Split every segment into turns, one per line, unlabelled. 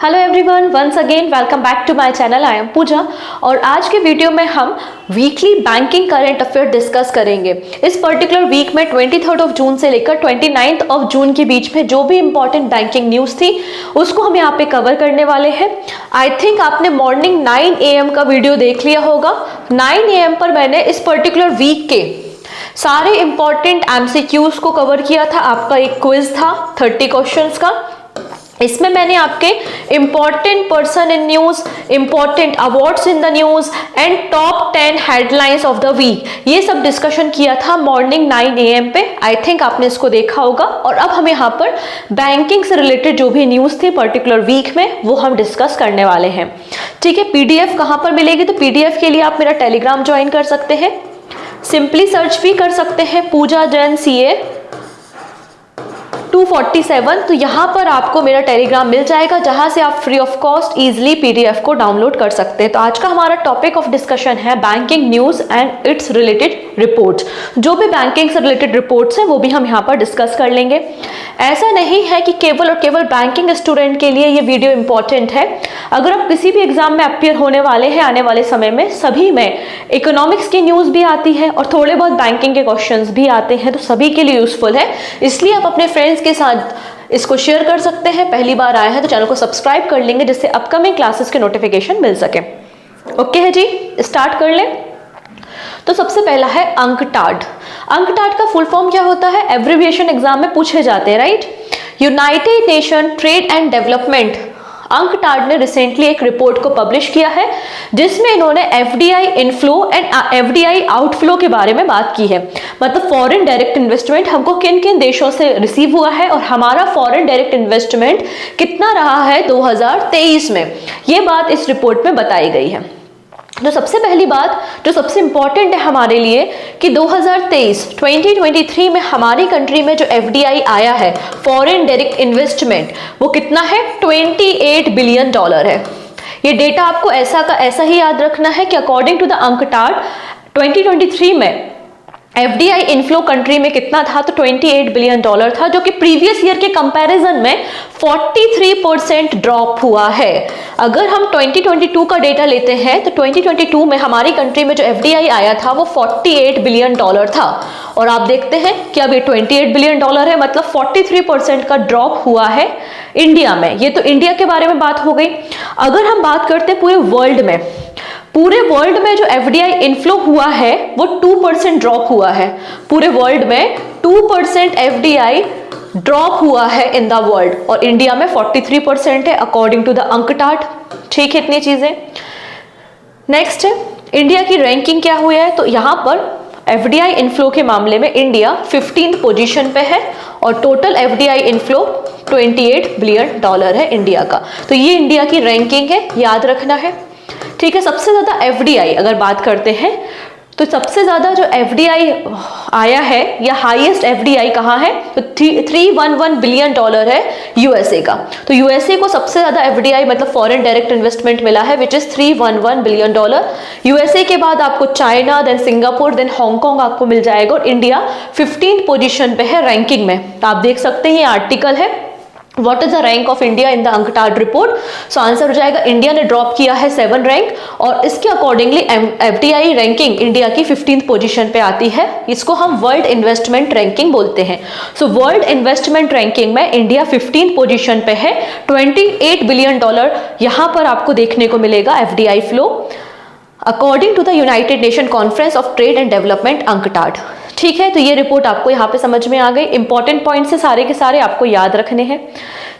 Hello everyone, once again welcome back to my channel. I am Pooja और आज के video में हम weekly banking current affair discuss करेंगे। इस पर्टिकुलर वीक में 23 जून से लेकर 29 जून के बीच में जो भी इंपॉर्टेंट बैंकिंग न्यूज़ थी उसको हम यहाँ पे कवर करने वाले हैं। आई थिंक आपने मॉर्निंग 9 AM का वीडियो देख लिया होगा। 9 AM पर मैंने इस पर्टिकुलर वीक के सारे इंपॉर्टेंट MCQs को कवर किया था। आपका एक क्विज था 30 क्वेश्चंस का। इसमें मैंने आपके important person in news, important awards in the news and top 10 headlines of the week ये सब डिस्कशन किया था मॉर्निंग 9 AM पे। आई थिंक आपने इसको देखा होगा। और अब हम यहाँ पर बैंकिंग से रिलेटेड जो भी न्यूज थी पर्टिकुलर वीक में वो हम डिस्कस करने वाले हैं। ठीक है, PDF कहाँ पर मिलेगी? तो PDF के लिए आप मेरा टेलीग्राम ज्वाइन कर सकते हैं। सिंपली सर्च भी कर सकते हैं पूजा जैन CA 247। तो यहाँ पर आपको मेरा टेलीग्राम मिल जाएगा जहाँ से आप free of cost easily PDF को डाउनलोड कर सकते हैं। तो आज का हमारा टॉपिक ऑफ डिस्कशन है banking news and it's related reports. जो भी बैंकिंग से रिलेटेड रिपोर्ट्स हैं वो भी हम यहाँ पर डिस्कस कर लेंगे। ऐसा नहीं है कि केवल और केवल बैंकिंग स्टूडेंट के लिए ये वीडियो इंपॉर्टेंट है। अगर आप किसी भी एग्जाम में अपियर होने वाले हैं आने वाले समय में, सभी में इकोनॉमिक्स की न्यूज़ भी आती है और थोड़े बहुत बैंकिंग के क्वेश्चंस भी आते हैं, तो सभी के लिए यूजफुल है। इसलिए आप अपने फ्रेंड्स के साथ इसको शेयर कर सकते हैं। पहली बार आए हैं तो चैनल को सब्सक्राइब कर लेंगे जिससे अपकमिंग क्लासेस के नोटिफिकेशन मिल सके। ओके है जी, स्टार्ट कर लें। तो सबसे पहला है अंकटाड। अंकटाड का फुल फॉर्म क्या होता है? एब्रिविएशन एग्जाम में पूछे जाते हैं, right. United nation trade and development UNCTAD ने रिसेंटली एक रिपोर्ट को पब्लिश किया है जिसमें इन्होंने FDI inflow and FDI outflow के बारे में बात की है। मतलब फॉरेन डायरेक्ट इन्वेस्टमेंट हमको किन किन देशों से रिसीव हुआ है और हमारा फॉरेन डायरेक्ट इन्वेस्टमेंट कितना रहा है 2023 में, ये बात इस रिपोर्ट में बताई गई है। तो सबसे पहली बात जो सबसे इंपॉर्टेंट है हमारे लिए कि 2023 में हमारी कंट्री में जो FDI आया है, फॉरेन डायरेक्ट इन्वेस्टमेंट, वो कितना है? $28 बिलियन है। ये डेटा आपको ऐसा का ऐसा ही याद रखना है कि अकॉर्डिंग टू द अंकटाड 2023 में FDI इनफ्लो कंट्री में कितना था? तो $28 बिलियन था, जो कि प्रीवियस ईयर के कंपैरिजन में 43% ड्रॉप हुआ है। अगर हम 2022 का डेटा लेते हैं तो 2022 में हमारी कंट्री में जो FDI आया था वो $48 बिलियन था और आप देखते हैं कि अब ये $28 बिलियन है, मतलब 43% का ड्रॉप हुआ है इंडिया में। ये तो इंडिया के बारे में बात हो गई। अगर हम बात करते हैं पूरे वर्ल्ड में जो FDI इनफ्लो हुआ है वो 2% ड्रॉप हुआ है। पूरे वर्ल्ड में 2% FDI ड्रॉप हुआ है इन द वर्ल्ड और इंडिया में 43% है अकॉर्डिंग टू द अंकटाड। ठीक है, इतनी चीजें। नेक्स्ट है इंडिया की रैंकिंग क्या हुई है? तो यहाँ पर FDI इनफ्लो के मामले में इंडिया 15th पोजीशन पे है और टोटल FDI इनफ्लो $28 बिलियन है इंडिया का। तो ये इंडिया की रैंकिंग है, याद रखना है। ठीक है, सबसे ज्यादा FDI अगर बात करते हैं तो सबसे ज्यादा जो FDI आया है या हाईएस्ट FDI कहाँ है? तो $311 बिलियन है USA का। तो USA को सबसे ज्यादा FDI मतलब फॉरेन डायरेक्ट इन्वेस्टमेंट मिला है विच इज $311 बिलियन। USA के बाद आपको China, then Singapore, then Hong Kong आपको मिल जाएगा और इंडिया 15th पोजीशन पे है रैंकिंग में। आप देख सकते हैं ये आर्टिकल है What is the rank of India in the UNCTAD report? So answer हो जाएगा इंडिया ने ड्रॉप किया है 7 रैंक और इसके अकॉर्डिंगली FDI रैंकिंग इंडिया की 15th पोजीशन पे आती है। इसको हम वर्ल्ड इन्वेस्टमेंट रैंकिंग बोलते हैं। सो वर्ल्ड इन्वेस्टमेंट रैंकिंग में इंडिया 15th पोजीशन पे है। $28 बिलियन यहाँ पर आपको देखने को मिलेगा FDI flow according to the United Nation conference of trade and development UNCTAD. ठीक है, तो ये रिपोर्ट आपको यहाँ पे समझ में आ गई। इंपॉर्टेंट पॉइंट्स से सारे के सारे आपको याद रखने हैं।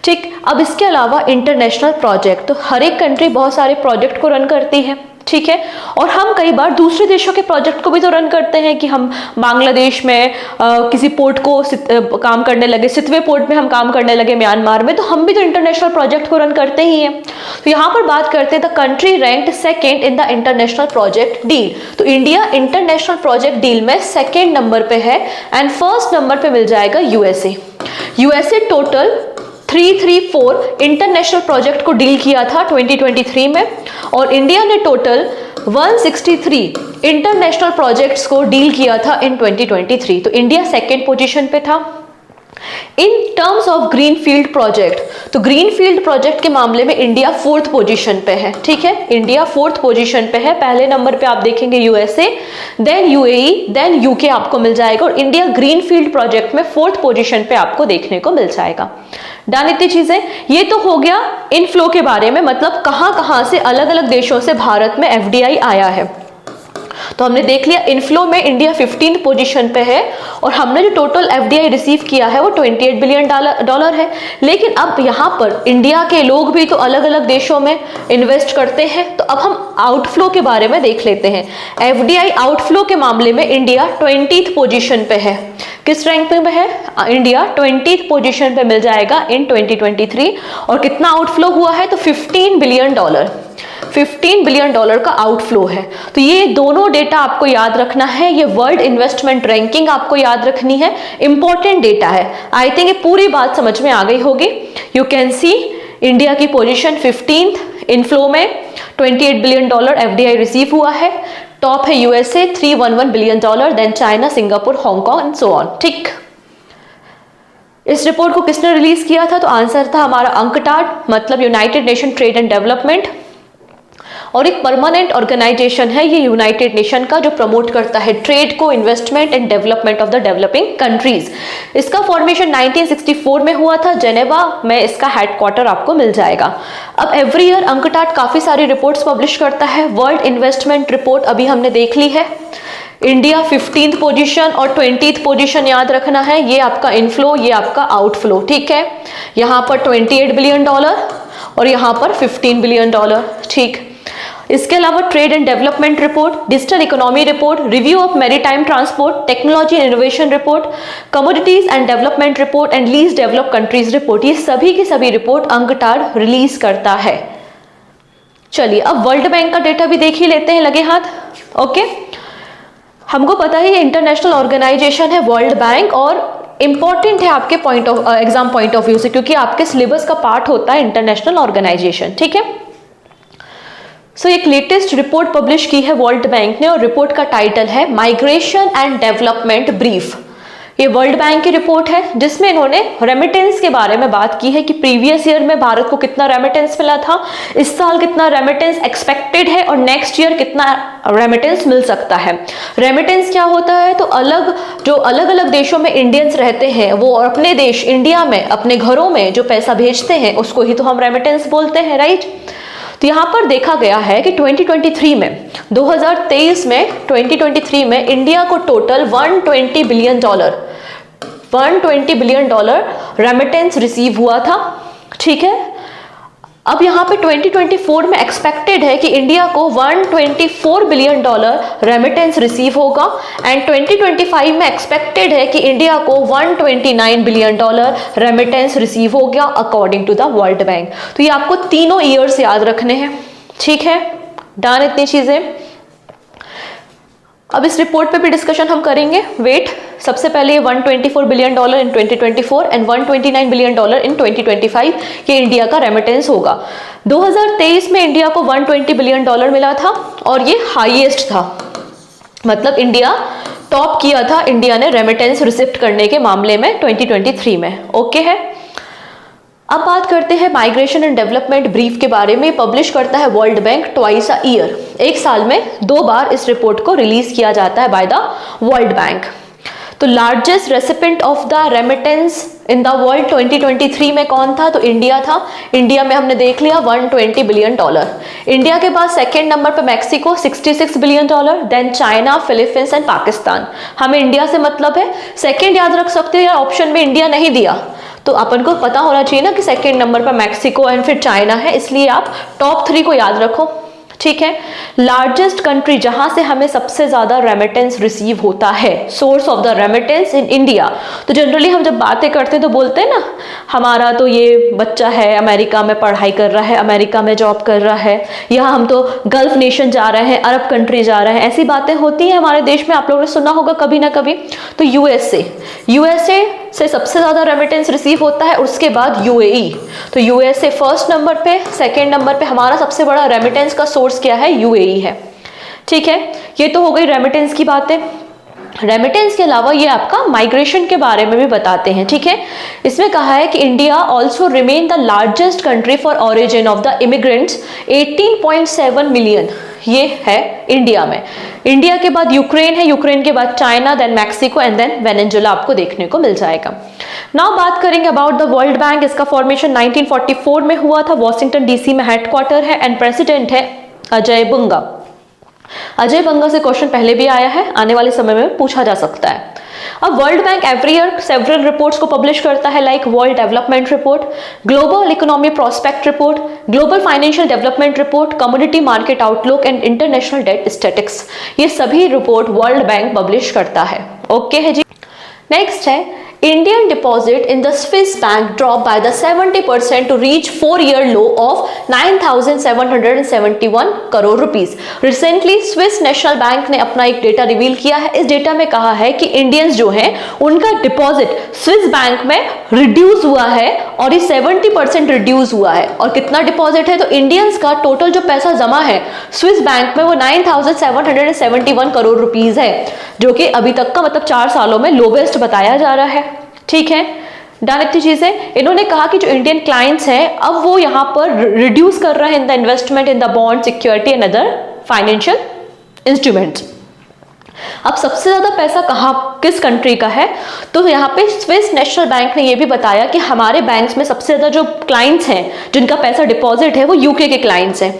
ठीक, अब इसके अलावा इंटरनेशनल प्रोजेक्ट, तो हर एक कंट्री बहुत सारे प्रोजेक्ट को रन करती है। ठीक है, और हम कई बार दूसरे देशों के प्रोजेक्ट को भी तो रन करते हैं कि हम बांग्लादेश में किसी पोर्ट को काम करने लगे, सितवे पोर्ट में हम काम करने लगे म्यांमार में, तो हम भी तो इंटरनेशनल प्रोजेक्ट को रन करते ही हैं। तो यहाँ पर बात करते हैं the country ranked second in the international project deal. तो इंडिया इंटरनेशनल प्रोजेक्ट डील में सेकेंड नंबर पे है एंड फर्स्ट नंबर पे मिल जाएगा USA टोटल 334 इंटरनेशनल प्रोजेक्ट को डील किया था 2023 में और इंडिया ने टोटल 163 इंटरनेशनल प्रोजेक्ट्स को डील किया था इन 2023। तो इंडिया सेकेंड पोजीशन पे था। In terms of greenfield project, तो ग्रीनफील्ड प्रोजेक्ट के मामले में इंडिया 4th पोजीशन पे है, ठीक है, इंडिया 4th पोजीशन पे है। पहले नंबर पे आप देखेंगे USA, then UAE, then UK आपको मिल जाएगा, और इंडिया ग्रीनफील्ड प्रोजेक्ट में 4th पोजीशन पे आपको देखने को मिल जाएगा। डन इतनी चीजें। ये तो हो गया इनफ्लो के बारे में, मतलब कहां कहां से अलग अलग देशों से भारत में एफडीआई आया है। तो हमने देख लिया इनफ्लो में इंडिया 15th पोजीशन पे है, और हमने जो टोटल एफडीआई रिसीव किया है वो 28 बिलियन डॉलर है। लेकिन अब यहाँ पर इंडिया के लोग भी तो अलग अलग देशों में इन्वेस्ट करते हैं, तो अब हम आउटफ्लो के बारे में देख लेते हैं। एफडीआई आउटफ्लो के मामले में इंडिया 20th पोजीशन पे है। किस रैंक पे है? इंडिया 20th पोजीशन पे मिल जाएगा इन 2023। और कितना आउटफ्लो हुआ है? तो 15 बिलियन डॉलर, 15 बिलियन डॉलर का आउटफ्लो है। तो ये दोनों डेटा आपको याद रखना है, ये वर्ल्ड इन्वेस्टमेंट रैंकिंग आपको याद रखनी है, इंपॉर्टेंट डेटा है। आई थिंक ये पूरी बात समझ में आ गई होगी। यू कैन सी इंडिया की पोजीशन 15th, इनफ्लो में 28 बिलियन डॉलर एफडीआई रिसीव हुआ है। टॉप है USA 311 billion dollar, then China, Singapore, Hong Kong and so on. ठीक, इस रिपोर्ट को किसने रिलीज किया था? तो आंसर था हमारा अंकटाड, मतलब United nation trade and development, और एक परमानेंट ऑर्गेनाइजेशन है ये यूनाइटेड नेशन का, जो प्रमोट करता है ट्रेड को, investment and development of the developing countries. इसका फॉर्मेशन 1964 में हुआ था, जेनेवा में इसका हेडक्वार्टर आपको मिल जाएगा। अब एवरी ईयर अंकटाड काफी सारी रिपोर्ट्स पब्लिश करता है। वर्ल्ड इन्वेस्टमेंट रिपोर्ट अभी हमने देख ली है। इंडिया 15th पोजीशन और 20th पोजीशन याद रखना है, ये आपका इनफ्लो, ये आपका आउटफ्लो, ठीक है। यहाँ पर 28 बिलियन डॉलर और यहाँ पर 15 बिलियन डॉलर, ठीक। इसके अलावा trade and development report, digital economy report, review of maritime transport, technology and innovation report, commodities and development report and least develop countries report, ये सभी की सभी रिपोर्ट अंकटाड रिलीज करता है। चलिए अब वर्ल्ड बैंक का डेटा भी देख ही लेते हैं लगे हाथ। ओके, हमको पता है ये इंटरनेशनल ऑर्गेनाइजेशन है वर्ल्ड बैंक, और इंपॉर्टेंट है आपके एग्जाम पॉइंट ऑफ व्यू से, क्योंकि आपके सिलेबस का पार्ट होता है इंटरनेशनल ऑर्गेनाइजेशन, ठीक है। सो एक लेटेस्ट रिपोर्ट पब्लिश की है वर्ल्ड बैंक ने, और रिपोर्ट का टाइटल है माइग्रेशन एंड डेवलपमेंट ब्रीफ। ये वर्ल्ड बैंक की रिपोर्ट है, जिसमें इन्होंने रेमिटेंस के बारे में बात की है कि प्रीवियस ईयर में भारत को कितना रेमिटेंस मिला था, इस साल कितना रेमिटेंस एक्सपेक्टेड है, और नेक्स्ट ईयर कितना रेमिटेंस मिल सकता है। रेमिटेंस क्या होता है? तो जो अलग अलग देशों में इंडियंस रहते हैं, वो अपने देश इंडिया में अपने घरों में जो पैसा भेजते हैं उसको ही तो हम रेमिटेंस बोलते हैं, राइट। तो यहाँ पर देखा गया है कि 2023 में 2023 में इंडिया को total 120 billion dollar remittance receive हुआ था, ठीक है। अब यहाँ पे 2024 में एक्सपेक्टेड है कि इंडिया को 124 बिलियन डॉलर रेमिटेंस रिसीव होगा, एंड 2025 में एक्सपेक्टेड है कि इंडिया को 129 बिलियन डॉलर रेमिटेंस रिसीव होगा according to the World Bank. तो ये आपको तीनों ईयर्स याद रखने हैं, ठीक है। डन इतनी चीजें। अब इस रिपोर्ट पे भी डिस्कशन हम करेंगे। वेट, सबसे पहले 124 billion dollar in 2024 and 129 billion dollar in 2025 ये इंडिया का रेमिटेंस होगा। 2023 में इंडिया को 120 बिलियन डॉलर मिला था, और ये हाईएस्ट था, मतलब इंडिया टॉप किया था इंडिया ने रेमिटेंस रिसिप्ट करने के मामले में 2023 में। ओके है। अब बात करते हैं माइग्रेशन एंड डेवलपमेंट ब्रीफ के बारे में। पब्लिश करता है world bank twice a year, एक साल में 2 बार इस रिपोर्ट को रिलीज किया जाता है बाय द वर्ल्ड बैंक। तो largest recipient of the remittance in the world 2023 में कौन था? तो इंडिया था। इंडिया में हमने देख लिया 120 बिलियन डॉलर। इंडिया के बाद सेकेंड नंबर पर Mexico 66 billion dollar, then China, Philippines and Pakistan. हमें इंडिया से मतलब है, सेकेंड याद रख सकते हो या ऑप्शन में इंडिया नहीं दिया तो अपन को पता होना चाहिए ना कि सेकेंड नंबर पर मैक्सिको एंड फिर चाइना है, इसलिए आप टॉप 3 को याद रखो, ठीक है। लार्जेस्ट कंट्री जहां से हमें सबसे ज्यादा रेमिटेंस रिसीव होता है, source of the remittance in India. तो जनरली हम जब बातें करते हैं तो बोलते हैं ना, हमारा तो ये बच्चा है अमेरिका में पढ़ाई कर रहा है, अमेरिका में जॉब कर रहा है, या हम तो गल्फ नेशन जा रहे हैं, अरब कंट्री जा रहे हैं, ऐसी बातें होती हैं हमारे देश में। आप लोगों ने सुना होगा कभी ना कभी। तो यूएसए से सबसे ज्यादा रेमिटेंस रिसीव होता है, उसके बाद यूएई। तो यूएसए फर्स्ट नंबर पे, सेकेंड नंबर पे हमारा सबसे बड़ा रेमिटेंस का सोर्स क्या है? यूएई है, ठीक है। ये तो हो गई रेमिटेंस की बातें। रेमिटेंस के अलावा ये आपका माइग्रेशन के बारे में भी बताते हैं, ठीक है। इसमें कहा है कि India also remain the largest country for origin of the immigrants, 18.7 million ये है इंडिया में। इंडिया के बाद यूक्रेन है, यूक्रेन के बाद China, then Mexico and then Venezuela आपको देखने को मिल जाएगा। नाउ बात करेंगे अबाउट द वर्ल्ड बैंक। इसका फॉर्मेशन 1944 में हुआ था, वॉशिंगटन डीसी में हेडक्वार्टर है एंड प्रेसिडेंट है अजय बंगा। अजय बंगा से क्वेश्चन पहले भी आया है, आने वाले समय में पूछा जा सकता है। अब World Bank every year several reports को पब्लिश करता है, like world development report, global economy prospect report, global financial development report, commodity market outlook and international debt statistics. ये सभी रिपोर्ट वर्ल्ड बैंक पब्लिश करता है। ओके है जी। Next है Indian deposit in the Swiss bank dropped by the 70% to reach 4-year low of 9,771 crore rupees. Recently Swiss national bank ने अपना एक data reveal किया है। इस डेटा में कहा है कि इंडियंस जो हैं उनका डिपॉजिट स्विस बैंक में रिड्यूस हुआ है और ये 70% रिड्यूस हुआ है। और कितना डिपॉजिट है, तो इंडियंस का टोटल जो पैसा जमा है स्विस बैंक में वो 9,771 करोड़ रुपीस है, जो कि अभी तक का मतलब 4 सालों में लोवेस्ट बताया जा रहा है, ठीक है। डन इतनी चीजें। इन्होंने कहा कि जो इंडियन क्लाइंट्स हैं अब वो यहाँ पर रिड्यूस कर रहे हैं in the investment in the bond, security and other financial instruments. अब सबसे ज्यादा पैसा कहाँ किस कंट्री का है, तो यहाँ पे स्विस नेशनल बैंक ने ये भी बताया कि हमारे बैंक्स में सबसे ज्यादा जो क्लाइंट्स हैं जिनका पैसा डिपॉजिट है वो यूके के क्लाइंट्स हैं।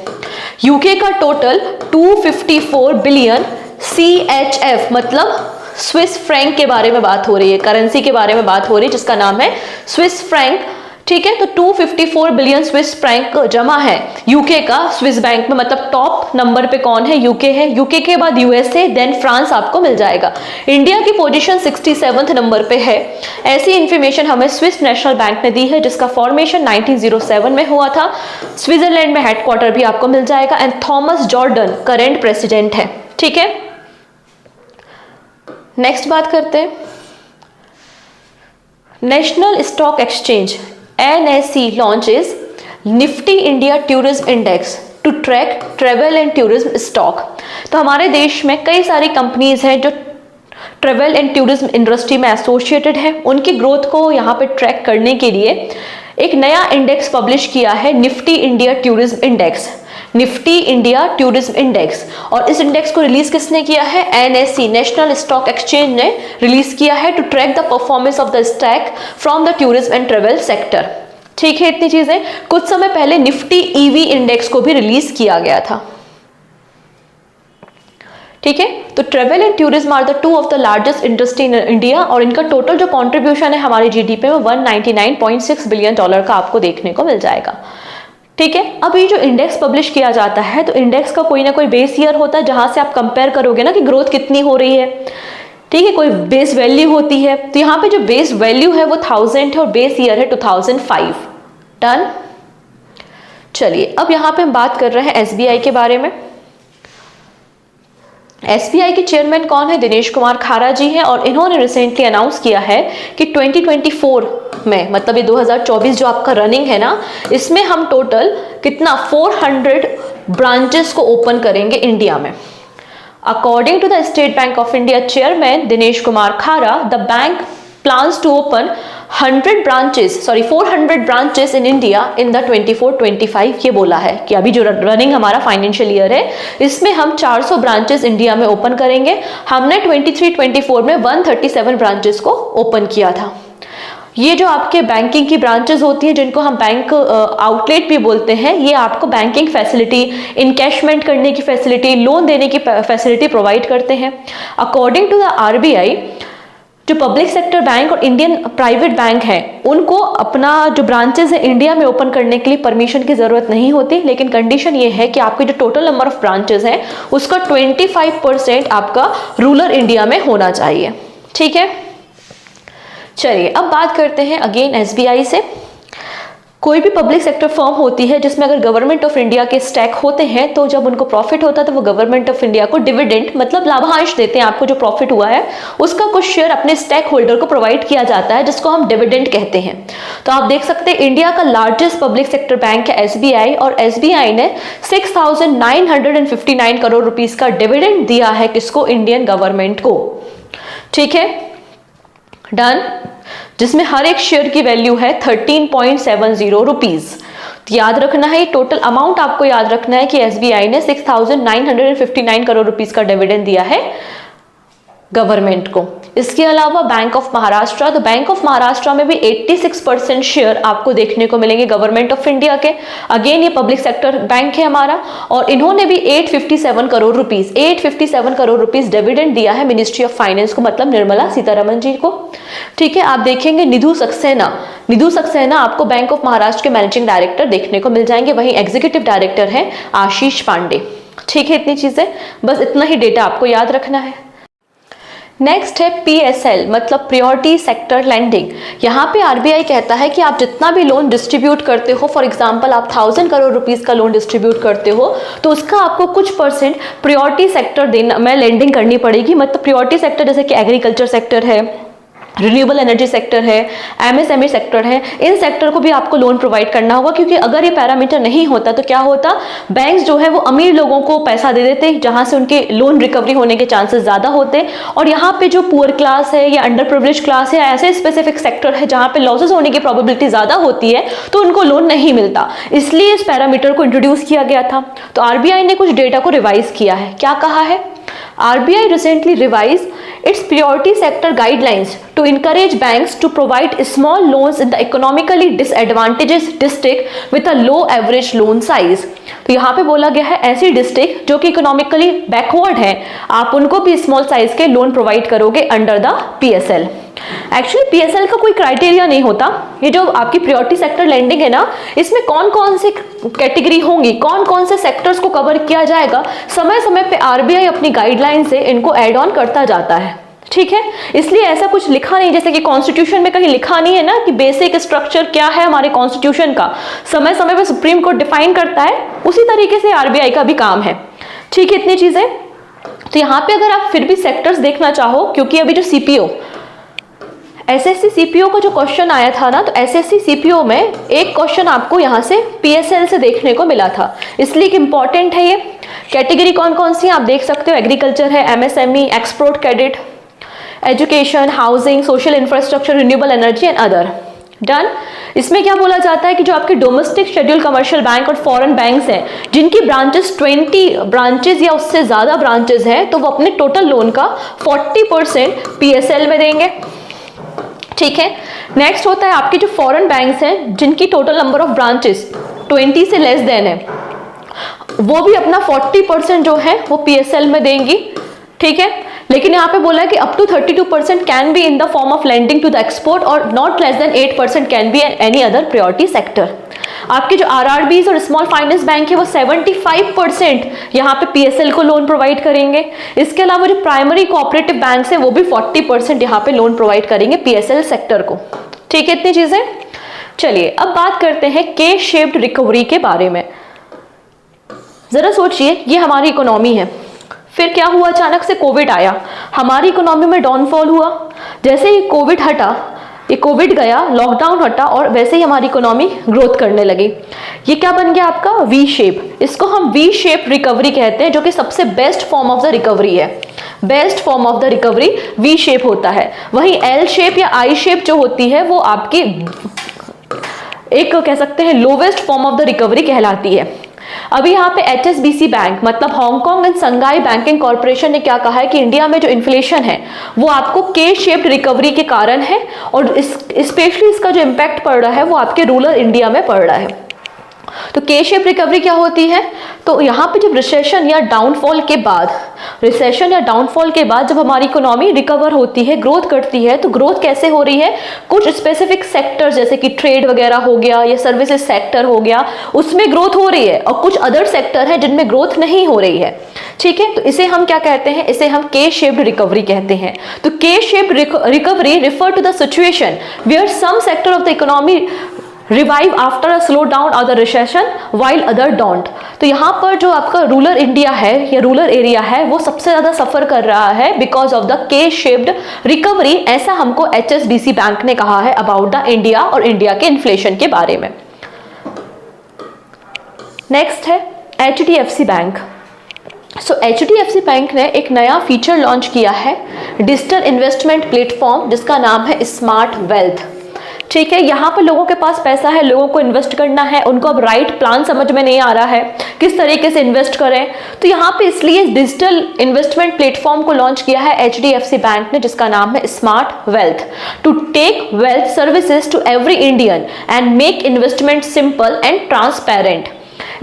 यूके का टोटल 254 बिलियन CHF मतलब स्विस फ्रैंक के बारे में बात हो रही है, करेंसी के बारे में बात हो रही है जिसका नाम है स्विस फ्रैंक, ठीक है। तो 254 बिलियन स्विस फ्रैंक जमा है यूके का स्विस बैंक में। मतलब टॉप नंबर पे कौन है, यूके है। यूके के बाद यूएसए, देन फ्रांस आपको मिल जाएगा। इंडिया की पोजीशन 67 नंबर पे है। ऐसी इंफॉर्मेशन हमें स्विस नेशनल बैंक ने दी है जिसका फॉर्मेशन 1907 में हुआ था। स्विट्जरलैंड में हेडक्वार्टर भी आपको मिल जाएगा and Thomas Jordan current president है, ठीक है। नेक्स्ट बात करते हैं National Stock Exchange NSE launches Nifty India tourism index to track travel and tourism stock. तो हमारे देश में कई सारी कंपनीज हैं जो ट्रेवल एंड टूरिज्म इंडस्ट्री में एसोसिएटेड है। उनकी ग्रोथ को यहाँ पे ट्रैक करने के लिए एक नया इंडेक्स पब्लिश किया है, Nifty India tourism index, Nifty India tourism index. और इस इंडेक्स को रिलीज किसने किया है, NSE नेशनल स्टॉक एक्सचेंज ने रिलीज किया है to track the performance of the stock from the tourism and travel sector, ठीक है। इतनी चीजें। कुछ समय पहले निफ्टी EV इंडेक्स को भी रिलीज किया गया था, ठीक है। तो travel and tourism are the 2 of the largest industry in India और इनका टोटल जो कंट्रीब्यूशन है हमारी जीडीपी में $199.6 बिलियन का आपको देखने को मिल जाएगा, ठीक है। अब ये जो इंडेक्स पब्लिश किया जाता है तो इंडेक्स का कोई ना कोई बेस ईयर होता है जहां से आप कंपेयर करोगे ना कि ग्रोथ कितनी हो रही है, ठीक है। कोई बेस वैल्यू होती है, तो यहाँ पे जो बेस वैल्यू है वो 1000 है और बेस ईयर है 2005। डन। चलिए अब यहाँ पे हम बात कर रहे हैं SBI के बारे में। SBI के चेयरमैन कौन है, दिनेश कुमार खारा जी हैं और इन्होंने रिसेंटली अनाउंस किया है कि 2024 में मतलब ये 2024 जो आपका रनिंग है ना, इसमें हम टोटल कितना 400 ब्रांचेस को ओपन करेंगे इंडिया में। According to the State Bank of India chairman Dinesh Kumar Khara, the bank plans to open 400 branches in India in the 24-25। ये बोला है कि अभी जो रनिंग हमारा फाइनेंशियल ईयर है इसमें हम 400 ब्रांचेस इंडिया में ओपन करेंगे। हमने 23-24 में 137 ब्रांचेस को ओपन किया था। ये जो आपके बैंकिंग की ब्रांचेस होती हैं जिनको हम बैंक आउटलेट भी बोलते हैं, ये आपको बैंकिंग फैसिलिटी, इनकैशमेंट करने की फैसिलिटी, लोन देने की फैसिलिटी प्रोवाइड करते हैं। अकॉर्डिंग टू द RBI, जो पब्लिक सेक्टर बैंक और इंडियन प्राइवेट बैंक हैं उनको अपना जो ब्रांचेस है इंडिया में ओपन करने के लिए परमिशन की ज़रूरत नहीं होती, लेकिन कंडीशन ये है कि आपके जो टोटल नंबर ऑफ ब्रांचेस हैं उसका 25% आपका रूरल इंडिया में होना चाहिए, ठीक है। चलिए अब बात करते हैं अगेन SBI से। कोई भी पब्लिक सेक्टर फर्म होती है जिसमें अगर गवर्नमेंट ऑफ इंडिया के स्टैक होते हैं तो जब उनको प्रॉफिट होता है तो वो गवर्नमेंट ऑफ इंडिया को डिविडेंड मतलब लाभांश देते हैं। आपको जो प्रॉफिट हुआ है उसका कुछ शेयर अपने स्टैक होल्डर को प्रोवाइड किया जाता है जिसको हम डिविडेंड कहते हैं। तो आप देख सकते हैं इंडिया का लार्जेस्ट पब्लिक सेक्टर बैंक है SBI और SBI ने 6,959 करोड़ रुपीस का डिविडेंड दिया है किसको, इंडियन गवर्नमेंट को। ठीक है, डन, जिसमें हर एक शेयर की वैल्यू है 13.70 रुपीज। तो याद रखना है, टोटल अमाउंट आपको याद रखना है कि एसबीआई ने 6,959 करोड़ रुपीस का डिविडेंड दिया है गवर्नमेंट को। इसके अलावा बैंक ऑफ महाराष्ट्र, तो बैंक ऑफ महाराष्ट्र में भी 86% शेयर आपको देखने को मिलेंगे गवर्नमेंट ऑफ इंडिया के। अगेन ये पब्लिक सेक्टर बैंक है हमारा, और इन्होंने भी 857 करोड़ रुपीस डिविडेंड दिया है मिनिस्ट्री ऑफ फाइनेंस को, मतलब निर्मला सीतारमण जी को। ठीक है, आप देखेंगे निधु सक्सेना आपको बैंक ऑफ महाराष्ट्र के मैनेजिंग डायरेक्टर देखने को मिल जाएंगे, वहीं एग्जीक्यूटिव डायरेक्टर है आशीष पांडे। ठीक है, इतनी चीजें, बस इतना ही डेटा आपको याद रखना है। नेक्स्ट है PSL, मतलब प्रायोरिटी सेक्टर लैंडिंग। यहाँ पे आरबीआई कहता है कि आप जितना भी लोन डिस्ट्रीब्यूट करते हो, फॉर एग्जांपल आप 1000 करोड़ रुपीस का लोन डिस्ट्रीब्यूट करते हो, तो उसका आपको कुछ परसेंट प्रायोरिटी सेक्टर देना में लैंडिंग करनी पड़ेगी। मतलब प्रायोरिटी सेक्टर जैसे कि एग्रीकल्चर सेक्टर है, रिन्यूएबल एनर्जी सेक्टर है, MSME सेक्टर है, इन सेक्टर को भी आपको लोन प्रोवाइड करना होगा, क्योंकि अगर ये पैरामीटर नहीं होता तो क्या होता, बैंक्स जो है वो अमीर लोगों को पैसा दे देते, जहां से उनके लोन रिकवरी होने के चांसेस ज्यादा होते, और यहाँ पे जो पुअर क्लास है या अंडर प्रिविलेज क्लास है, ऐसे स्पेसिफिक सेक्टर है जहां पे लॉसेस होने की प्रोबेबिलिटी ज्यादा होती है, तो उनको लोन नहीं मिलता। इसलिए इस पैरामीटर को इंट्रोड्यूस किया गया था। तो आरबीआई ने कुछ डेटा को रिवाइज किया है। क्या कहा है? RBI recently revised its priority sector guidelines to encourage banks to provide small loans in the economically disadvantaged district with a low average loan size। तो यहाँ पे बोला गया है ऐसी डिस्ट्रिक्ट जो कि इकोनॉमिकली बैकवर्ड है, आप उनको भी स्मॉल साइज के लोन प्रोवाइड करोगे under the PSL। Actually PSL का कोई क्राइटेरिया नहीं होता। ये जो आपकी प्रायोरिटी सेक्टर लैंडिंग है ना, इसमें कौन कौन सी कैटेगरी होंगी, कौन कौन से सेक्टर्स को कवर किया जाएगा, समय समय पे आरबीआई अपनी गाइडलाइन से इनको ऐड ऑन करता जाता है। ठीक है, इसलिए ऐसा कुछ लिखा नहीं, जैसे कि कॉन्स्टिट्यूशन में कहीं लिखा नहीं है ना कि बेसिक स्ट्रक्चर क्या है हमारे कॉन्स्टिट्यूशन का, समय समय पे सुप्रीम कोर्ट डिफाइन करता है, उसी तरीके से आरबीआई का भी काम है। ठीक है, इतनी चीजें। तो यहाँ पे अगर आप फिर भी सेक्टर्स देखना चाहो, क्योंकि अभी जो सीपीओ एसएससी सीपीओ का जो क्वेश्चन आया था ना, तो एसएससी सीपीओ में एक क्वेश्चन आपको यहाँ से PSL से देखने को मिला था, इसलिए कि इंपॉर्टेंट है ये। कैटेगरी कौन कौन सी आप देख सकते हो, एग्रीकल्चर है, MSME, export credit, education, housing, social infrastructure, renewable energy and other. Done. इसमें क्या बोला जाता है कि जो आपके डोमेस्टिक शेड्यूल कमर्शियल बैंक और फॉरेन बैंक्स हैं, जिनकी ब्रांचेस 20 ब्रांचेस या उससे ज्यादा ब्रांचेस हैं, तो वो अपने टोटल लोन का 40% PSL में देंगे। ठीक है, नेक्स्ट होता है आपके जो फॉरेन बैंक्स हैं, जिनकी टोटल नंबर ऑफ ब्रांचेस 20 से लेस देन है, वो भी अपना 40% जो है वो PSL में देंगी। ठीक है, लेकिन यहाँ पे बोला है कि up to 32% can be in the form of lending to the export और not less than 8% can be any other priority sector. आपके जो RRBs और स्मॉल फाइनेंस बैंक है वो 75% यहाँ पे PSL को लोन प्रोवाइड करेंगे। इसके अलावा जो प्राइमरी कोऑपरेटिव बैंक्स है वो भी 40% यहाँ पे लोन प्रोवाइड करेंगे PSL सेक्टर को। ठीक है, इतनी चीजें। चलिए अब बात करते हैं के शेप्ड रिकवरी के बारे में। जरा सोचिए, ये हमारी इकोनॉमी है, फिर क्या हुआ, अचानक से कोविड आया, हमारी इकोनॉमी में डाउनफॉल हुआ। जैसे ही कोविड हटा, ये कोविड गया, लॉकडाउन हटा, और वैसे ही हमारी इकोनॉमी ग्रोथ करने लगी। ये क्या बन गया आपका वी शेप। इसको हम वी शेप रिकवरी कहते हैं, जो कि सबसे best form of the recovery है। Best form of the recovery V shape होता है। वहीं एल शेप या आई शेप जो होती है वो आपकी एक कह सकते हैं lowest form of the recovery कहलाती है। अभी यहाँ पे HSBC बैंक मतलब Hong Kong and Shanghai banking corporation ने क्या कहा है कि इंडिया में जो इन्फ्लेशन है वो आपको के शेप्ड रिकवरी के कारण है, और स्पेशली इसका जो इम्पैक्ट पड़ रहा है वो आपके रूरल इंडिया में पड़ रहा है। तो के शेप रिकवरी क्या होती है, तो यहाँ पे जब रिसेशन या डाउनफॉल के बाद जब हमारी इकोनॉमी रिकवर होती है, ग्रोथ करती है, तो ग्रोथ कैसे हो रही है, कुछ स्पेसिफिक सेक्टर जैसे कि ट्रेड वगैरह हो गया या सर्विसेज सेक्टर हो गया, उसमें ग्रोथ हो रही है, और कुछ अदर सेक्टर है जिनमें ग्रोथ नहीं हो रही है। ठीक है, तो इसे हम क्या कहते हैं, इसे हम के शेप्ड रिकवरी कहते हैं। तो K shaped recovery refer to the situation where some sector of the economy revive after a slowdown और the recession while other don't. तो यहाँ पर जो आपका रूरल इंडिया है या रूरल एरिया है वो सबसे ज्यादा सफर कर रहा है बिकॉज ऑफ द के शेप्ड रिकवरी। ऐसा हमको HSBC बैंक ने कहा है अबाउट द इंडिया और इंडिया के इन्फ्लेशन के बारे में। नेक्स्ट है HDFC बैंक। सो HDFC बैंक ने एक नया फीचर लॉन्च किया है, डिजिटल इन्वेस्टमेंट प्लेटफॉर्म, जिसका नाम है स्मार्ट वेल्थ। ठीक है, यहाँ पर लोगों के पास पैसा है, लोगों को इन्वेस्ट करना है, उनको अब राइट प्लान समझ में नहीं आ रहा है किस तरीके से इन्वेस्ट करें, तो यहाँ पे इसलिए डिजिटल इन्वेस्टमेंट प्लेटफॉर्म को लॉन्च किया है HDFC बैंक ने, जिसका नाम है smart wealth, to take wealth services to every Indian and make investment simple and transparent.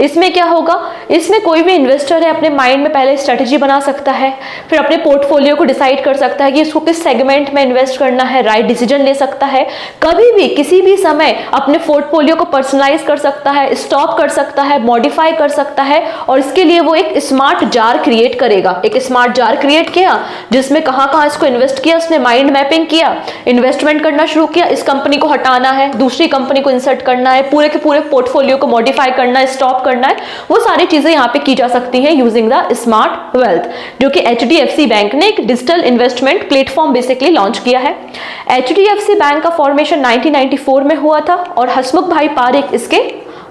इसमें क्या होगा, इसमें कोई भी इन्वेस्टर है अपने माइंड में पहले स्ट्रेटजी बना सकता है, फिर अपने पोर्टफोलियो को डिसाइड कर सकता है कि इसको किस सेगमेंट में इन्वेस्ट करना है, राइट डिसीजन ले सकता है, कभी भी किसी भी समय अपने पोर्टफोलियो को पर्सनलाइज कर सकता है, स्टॉप कर सकता है, मॉडिफाई कर सकता है, और इसके लिए वो एक स्मार्ट जार क्रिएट करेगा। एक स्मार्ट जार क्रिएट किया जिसमें कहाँ कहाँ इसको इन्वेस्ट किया, उसने माइंड मैपिंग किया, इन्वेस्टमेंट करना शुरू किया, इस कंपनी को हटाना है, दूसरी कंपनी को इंसर्ट करना है, पूरे के पूरे पोर्टफोलियो को मॉडिफाई करना है, स्टॉप करना है, वो सारी चीजें यहाँ पे की जा सकती हैं यूजिंग द स्मार्ट वेल्थ, जो कि HDFC बैंक ने एक digital investment platform basically launch किया है। HDFC बैंक का फॉर्मेशन 1994 में हुआ था और हसमुख भाई पारिक इसके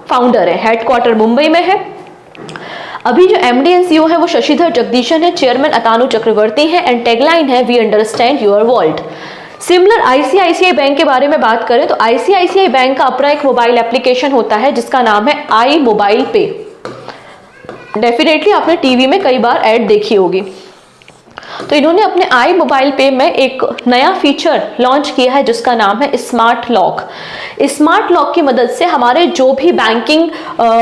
फाउंडर है, हेडक्वार्टर मुंबई में है। अभी जो MD एंड CEO है वो शशिधर जगदीशन है, चेयरमैन अतानु चक्रवर्ती है, एंड टैगलाइन है we understand your world. Similar ICICI bank के बारे में बात करें तो ICICI बैंक का अपना एक मोबाइल एप्लीकेशन होता है जिसका नाम है आई मोबाइल पे। डेफिनेटली आपने टीवी में कई बार ऐड देखी होगी। तो इन्होंने अपने आई मोबाइल पे में एक नया फीचर लॉन्च किया है जिसका नाम है स्मार्ट लॉक। स्मार्ट लॉक की मदद से हमारे जो भी बैंकिंग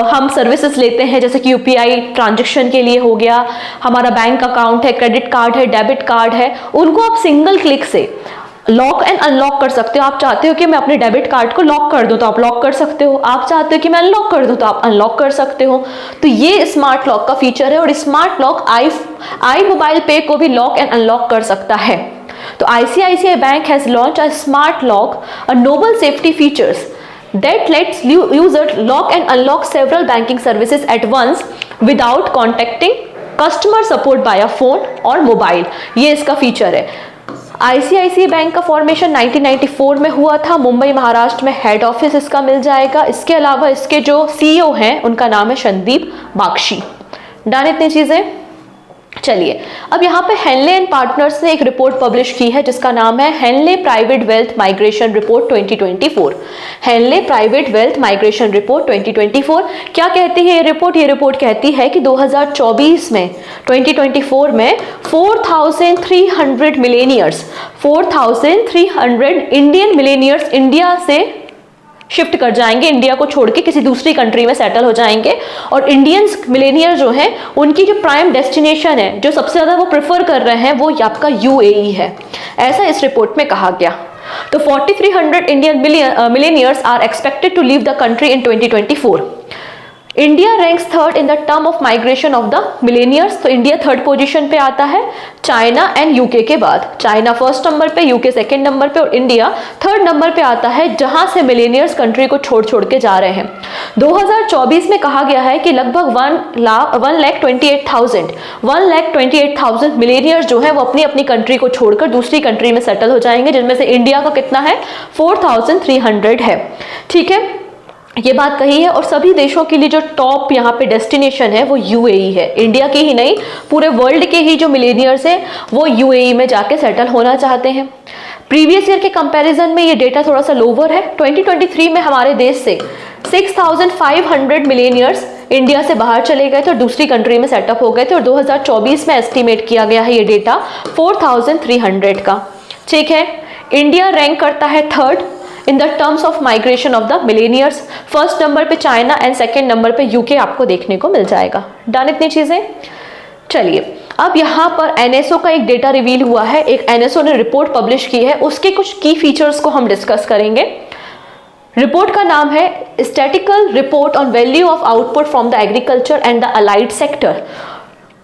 हम सर्विसेज लेते हैं, जैसे कि UPI ट्रांजैक्शन के लिए हो गया, हमारा बैंक अकाउंट है, क्रेडिट कार्ड है, डेबिट कार्ड है, उनको आप सिंगल क्लिक से लॉक एंड अनलॉक कर सकते हो। आप चाहते हो कि मैं अपने डेबिट कार्ड को लॉक कर दूं तो आप लॉक कर सकते हो, आप चाहते हो कि मैं अनलॉक कर दूं तो आप अनलॉक कर सकते हो। तो ये स्मार्ट लॉक का फीचर है और स्मार्ट लॉक आई मोबाइल पे को भी लॉक एंड अनलॉक कर सकता है। तो ICICI bank has launch a smart lock, a Nobel safety features that lets user lock and unlock several banking services at once without contacting customer support by a phone or mobile। ये इसका feature है। ICICI bank का formation 1994 में हुआ था, मुंबई महाराष्ट्र में head office इसका मिल जाएगा। इसके अलावा इसके जो CEO हैं उनका नाम है संदीप बाक्षी। डन इतनी चीजें। चलिए अब यहाँ पे हेनले एंड पार्टनर्स ने एक रिपोर्ट पब्लिश की है जिसका नाम है Henley private wealth migration report 2024। Henley private wealth migration report 2024 क्या कहती है ये रिपोर्ट? ये रिपोर्ट कहती है कि 2024 में 2024 में 4,300 मिलेनियर्स 4,300 इंडियन मिलेनियर्स इंडिया से शिफ्ट कर जाएंगे, इंडिया को छोड़ के किसी दूसरी कंट्री में सेटल हो जाएंगे। और इंडियंस मिलेनियर जो हैं उनकी जो प्राइम डेस्टिनेशन है, जो सबसे ज़्यादा वो प्रेफर कर रहे हैं, वो आपका UAE है, ऐसा इस रिपोर्ट में कहा गया। तो 4,300 Indian millionaires are expected to leave the country in 2024। India ranks third in the term of migration of the millionaires. तो इंडिया थर्ड पोजीशन पे आता है चाइना एंड UK के बाद। चाइना फर्स्ट नंबर पे, UK सेकंड नंबर पे और India third number पे आता है जहां से मिलेनियर्स कंट्री को छोड़ के जा रहे हैं। 2024 में कहा गया है कि लगभग 1,28,000 मिलेनियर्स जो है वो अपनी अपनी कंट्री को छोड़कर दूसरी कंट्री में सेटल हो जाएंगे, जिनमें से इंडिया का कितना है 4,300 है। ठीक है, ये बात कही है। और सभी देशों के लिए जो टॉप यहाँ पे डेस्टिनेशन है वो UAE है। इंडिया के ही नहीं, पूरे वर्ल्ड के ही जो मिलेनियर्स हैं वो UAE में जाके सेटल होना चाहते हैं। प्रीवियस ईयर के कंपैरिजन में ये डेटा थोड़ा सा लोअर है। 2023 में हमारे देश से 6,500 मिलेनियर्स इंडिया से बाहर चले गए थे और दूसरी कंट्री में सेटअप हो गए थे, और 2024 में एस्टिमेट किया गया है ये डेटा 4,300 का। ठीक है, इंडिया रैंक करता है third in the terms of migration of the millionaires. First number पे चाइना एंड सेकेंड नंबर पे UK आपको देखने को मिल जाएगा। डन इतनी चीजें। चलिए अब यहाँ पर NSO का एक डेटा रिवील हुआ है, एक NSO ने रिपोर्ट पब्लिश की है, उसके कुछ की फीचर्स को हम डिस्कस करेंगे। रिपोर्ट का नाम है statistical report on value of output from the agriculture and the allied sector.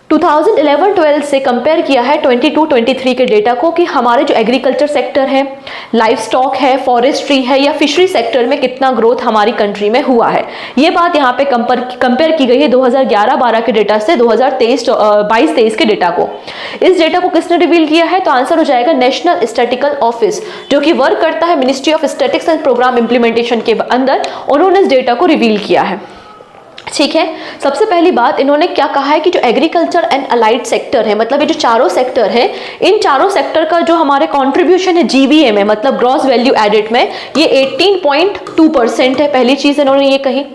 2011-12 से कंपेयर किया है 22-23 के डेटा को कि हमारे जो एग्रीकल्चर सेक्टर है, लाइफ स्टॉक है, फॉरेस्ट्री है या फिशरी सेक्टर में कितना ग्रोथ हमारी कंट्री में हुआ है। ये बात यहाँ पे कंपेयर की गई है 2011-12 के डेटा से 2022-23 के डेटा को। इस डेटा को किसने रिवील किया है? तो आंसर हो जाएगा नेशनल स्टैटिकल ऑफिस, जो कि वर्क करता है ministry of statics and programme implementation के अंदर। उन्होंने इस डेटा को रिवील किया है। ठीक है, सबसे पहली बात इन्होंने क्या कहा है कि जो एग्रीकल्चर एंड अलाइड सेक्टर है, मतलब ये जो चारों सेक्टर है, इन चारों सेक्टर का जो हमारे कंट्रीब्यूशन है जीबीए में, मतलब ग्रॉस वैल्यू एडेड में, ये 18.2% है। पहली चीज इन्होंने ये कही।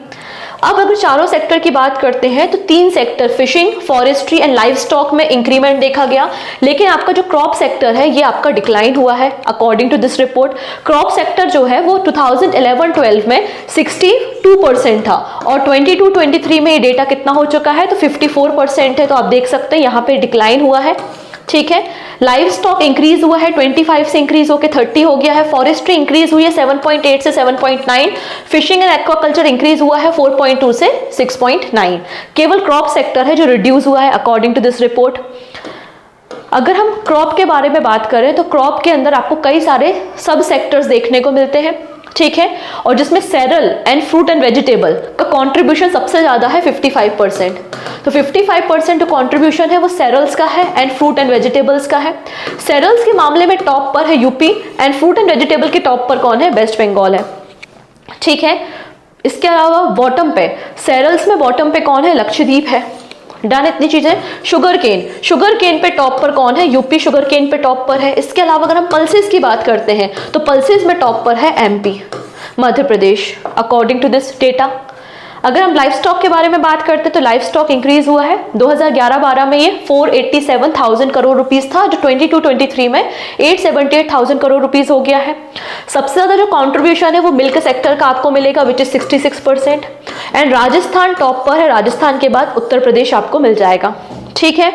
अब अगर चारों सेक्टर की बात करते हैं तो 3 sector fishing, forestry and live stock में इंक्रीमेंट देखा गया, लेकिन आपका जो क्रॉप सेक्टर है ये आपका डिक्लाइन हुआ है according to this report. Crop sector जो है वो 2011-12 में 62% था और 22-23 में ये डेटा कितना हो चुका है, तो 54% है। तो आप देख सकते हैं यहाँ पे डिक्लाइन हुआ है। ठीक है, लाइव स्टॉक इंक्रीज हुआ है 25 से इंक्रीज होकर 30 हो गया है। फॉरेस्ट्री इंक्रीज हुई है 7.8 से 7.9। फिशिंग एंड एक्वाकल्चर इंक्रीज हुआ है 4.2 से 6.9। केवल क्रॉप सेक्टर है जो रिड्यूस हुआ है अकॉर्डिंग टू दिस रिपोर्ट। अगर हम क्रॉप के बारे में बात करें तो क्रॉप के अंदर आपको कई सारे सब सेक्टर्स देखने को मिलते हैं। ठीक है, और जिसमें cereal and fruit and vegetable का कंट्रीब्यूशन सबसे ज्यादा है 55%। तो 55% जो कंट्रीब्यूशन है वो सेरल्स का है एंड फ्रूट एंड वेजिटेबल्स का है। सेरल्स के मामले में टॉप पर है UP and fruit and vegetable के टॉप पर कौन है, वेस्ट बंगाल है। ठीक है, इसके अलावा बॉटम पे, सेरल्स में बॉटम पे कौन है, लक्षद्वीप है। डन, इतनी चीजें। शुगर केन पे टॉप पर कौन है, यूपी शुगर केन पे टॉप पर है। इसके अलावा अगर हम पल्सेस की बात करते हैं तो पल्सेस में टॉप पर है MP, Madhya Pradesh, according to this data. अगर हम लाइफ स्टॉक के बारे में बात करते हैं तो लाइफ स्टॉक इंक्रीज हुआ है। 2011-12 में ये 487,000 करोड़ रुपीस था, जो 22-23 में 878,000 करोड़ रुपीस हो गया है। सबसे ज्यादा जो कंट्रीब्यूशन है वो मिल्क सेक्टर का आपको मिलेगा, which is 66%। And Rajasthan top पर है, राजस्थान के बाद उत्तर प्रदेश आपको मिल जाएगा। ठीक है,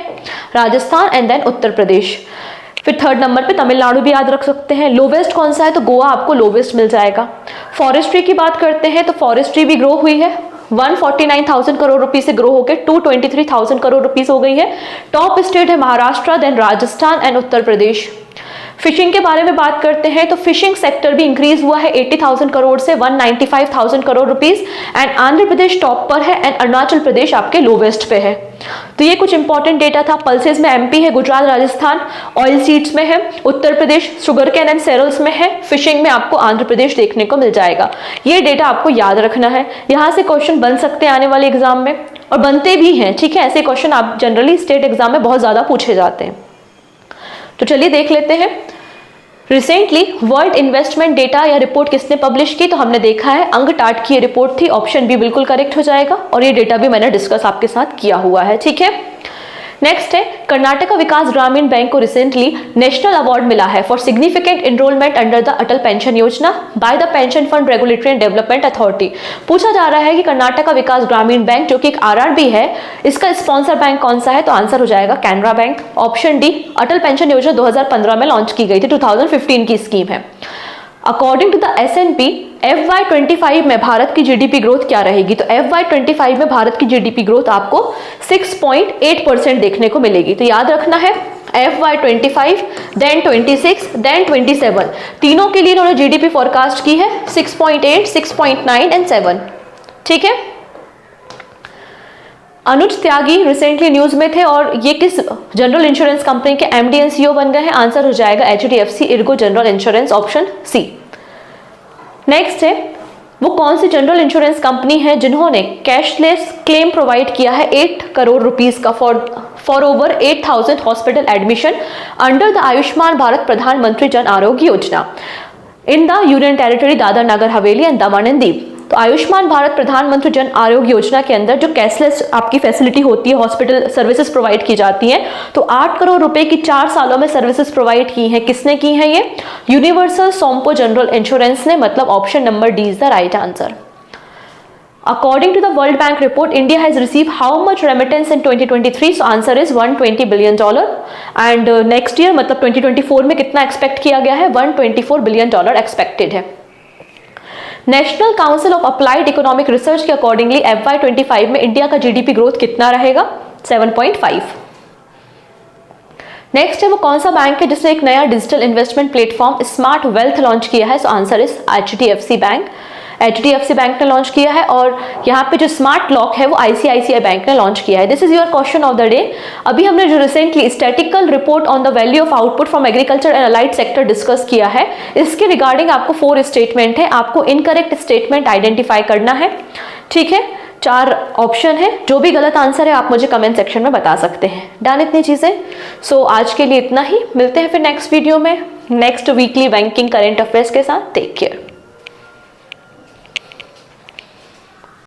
राजस्थान एंड देन उत्तर प्रदेश। फिर थर्ड नंबर पे तमिलनाडु भी याद रख सकते हैं। लोवेस्ट कौन सा है, तो गोवा आपको लोवेस्ट मिल जाएगा। फॉरेस्ट्री की बात करते हैं तो फॉरेस्ट्री भी ग्रो हुई है, 149,000 करोड़ रुपीस से ग्रो होकर 223,000 करोड़ रुपीस हो गई है। टॉप स्टेट है Maharashtra, then Rajasthan and Uttar Pradesh. Fishing के बारे में बात करते हैं तो फिशिंग सेक्टर भी इंक्रीज हुआ है 80,000 करोड़ से 195,000 crore rupees. And Andhra Pradesh top पर है एंड अरुणाचल प्रदेश आपके लोवेस्ट पे है। तो ये कुछ इंपॉर्टेंट डेटा था। पल्सेस में एमपी है, गुजरात राजस्थान, ऑयल सीड्स में है Uttar Pradesh, sugar cane and cereals में है, फिशिंग में आपको आंध्र प्रदेश देखने को मिल जाएगा। ये डेटा आपको याद रखना है, यहाँ से क्वेश्चन बन सकते हैं आने वाले एग्जाम में, और बनते भी हैं। ठीक है, ऐसे क्वेश्चन आप जनरली स्टेट एग्जाम में बहुत ज्यादा पूछे जाते हैं। तो चलिए देख लेते हैं रिसेंटली वर्ल्ड इन्वेस्टमेंट डेटा या रिपोर्ट किसने पब्लिश की, तो हमने देखा है अंगटाट की ये रिपोर्ट थी। ऑप्शन बी बिल्कुल करेक्ट हो जाएगा, और ये डेटा भी मैंने डिस्कस आपके साथ किया हुआ है। ठीक है, नेक्स्ट है कर्नाटका विकास ग्रामीण बैंक को रिसेंटली नेशनल अवार्ड मिला है for significant enrolment under the Atal Pension Yojana by the Pension Fund Regulatory and Development Authority. पूछा जा रहा है कि कर्नाटका विकास ग्रामीण बैंक जो कि एक आरआरबी है, इसका स्पॉन्सर बैंक कौन सा है, तो आंसर हो जाएगा कैनरा बैंक। ऑप्शन डी, अटल पेंशन योजना 2015 में लॉन्च की गई थी, 2015 की स्कीम है। According to the S&P FY25 में भारत की जीडीपी ग्रोथ क्या रहेगी, तो FY25 में भारत की जीडीपी ग्रोथ आपको 6.8% देखने को मिलेगी। तो याद रखना है FY25, देन 26, देन 27, तीनों के लिए इन्होंने जीडीपी फोरकास्ट की है 6.8, 6.9 एंड 7। ठीक है, अनुज त्यागी रिसेंटली न्यूज में थे और ये किस जनरल इंश्योरेंस कंपनी के MD एंड CEO बन गए हैं, आंसर हो जाएगा HDFC ERGO general insurance, option C. Next है वो कौन सी जनरल इंश्योरेंस कंपनी है जिन्होंने कैशलेस क्लेम प्रोवाइड किया है 8 करोड़ रुपीस का for over 8,000 hospital admission under the Ayushman Bharat Pradhan Mantri Jan Arogya Yojana in the union territory Dadra Nagar Haveli and Daman and Diu. तो आयुष्मान भारत प्रधानमंत्री जन आरोग्य योजना के अंदर जो कैशलेस आपकी फैसिलिटी होती है, हॉस्पिटल सर्विसेज प्रोवाइड की जाती हैं, तो 8 करोड़ रुपए की 4 सालों में सर्विसेज प्रोवाइड की हैं। किसने की है ये, यूनिवर्सल सोम्पो जनरल इंश्योरेंस ने, मतलब option number D is the right answer. According to the World Bank report, India has received how much remittance in 2023? So answer is $120 billion. And next year मतलब 2024 में कितना expect किया गया है, $124 billion expected है। National council of applied economic research के accordingly FY25 में India का जीडीपी ग्रोथ कितना रहेगा, 7.5। नेक्स्ट है वो कौन सा बैंक है जिसने एक नया digital investment platform smart wealth launch किया है, so answer is HDFC bank. HDFC bank ने लॉन्च किया है, और यहाँ पे जो स्मार्ट लॉक है वो ICICI बैंक ने लॉन्च किया है। This is your question of the day. अभी हमने जो recently statistical report on the value of output from agriculture and allied sector discuss किया है, इसके रिगार्डिंग आपको 4 स्टेटमेंट है, आपको इनकरेक्ट स्टेटमेंट आइडेंटिफाई करना है। ठीक है, 4 ऑप्शन है, जो भी गलत आंसर है आप मुझे कमेंट सेक्शन में बता सकते हैं। डन इतनी चीज़ें। सो आज के लिए इतना ही, मिलते हैं फिर नेक्स्ट वीडियो में next weekly banking current affairs के साथ। Take care.